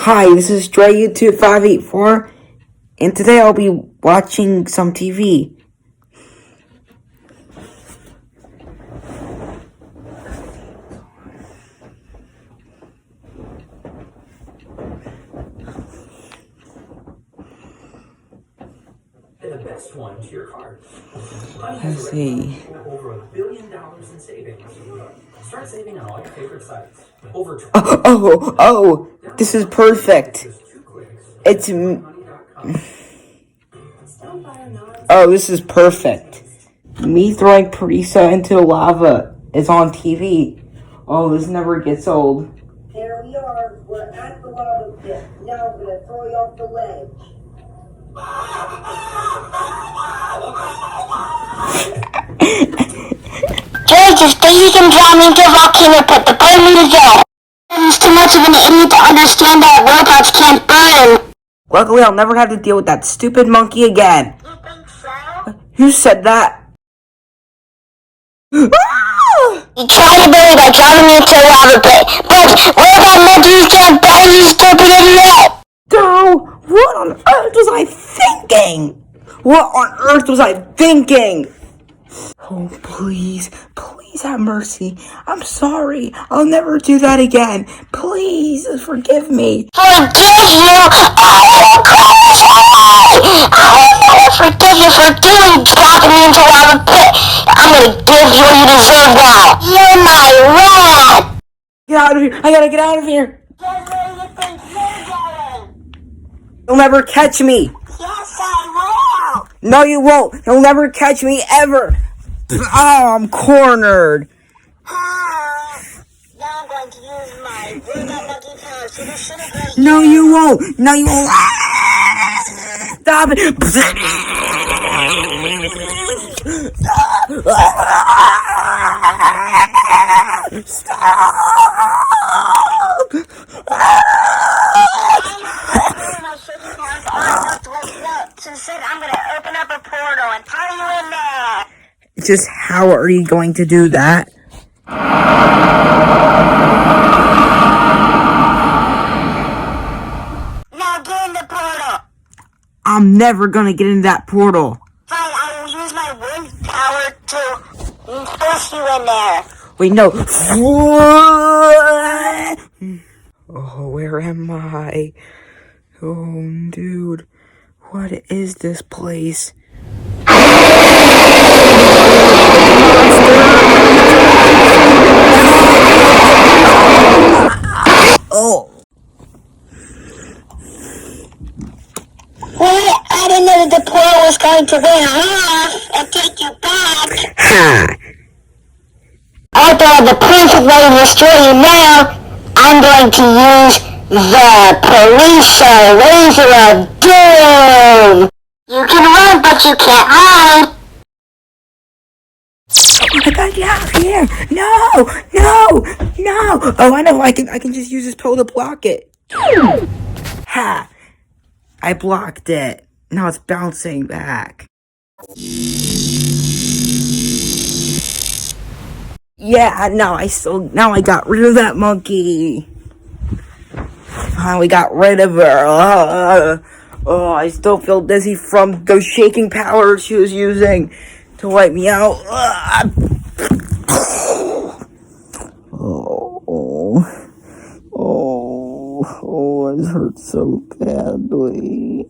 Hi, this is Dray YouTube 584, and today I'll be watching some TV. The best one to your card. Let's see. Over $1 billion in savings. Start saving on all your favorite sites. Over This is perfect. It's this is perfect. Me throwing Paresa into lava is on TV. Oh, this never gets old. Here we are. We're at the lava pit. Now I'm gonna throw you off the ledge. George, if you can drown me into a volcano pit, but burn me to death. He's too much of an idiot to understand that robots can't burn. Luckily, I'll never have to deal with that stupid monkey again. You think so? Who said that? You tried to bury by drowning me into a lava pit, but robot monkeys can't burn, you stupid idiot! No! What on earth was I thinking? What on earth was I thinking? Oh, please have mercy. I'm sorry. I'll never do that again. Please forgive me. Forgive you? Oh, crazy! I will never forgive you for dropping me into a lava pit. I'm gonna give you what you deserve now. You're my rat! Get out of here. I gotta get out of here. Guess where you think you're going? You'll never catch me. Yes, I will! No, you won't. You'll never catch me ever. Oh, I'm cornered. Now I'm going to use my robot monkey powers to disintegrate No, you won't. No, you won't. Stop it. Stop. I'm going to open up a portal and tie you in there. Just how are you going to do that? Now get in the portal. I'm never gonna get in that portal. Fine, I will use my wind power to force you in there. Wait, no. Oh, where am I? Oh, dude. What is this place? Oh. What? I didn't know that the portal was going to wear off and take you back. Ha! After I have the perfect way to destroy you now, I'm going to use the Paresa Laser of Doom. You can run, but you can't hide. I gotta get out of here! No! Oh, I know. I can just use this pill to block it. Ha! I blocked it. Now it's bouncing back. Yeah, now I got rid of that monkey. Finally got rid of her. I still feel dizzy from those shaking powers she was using to wipe me out. Oh, it hurts so badly.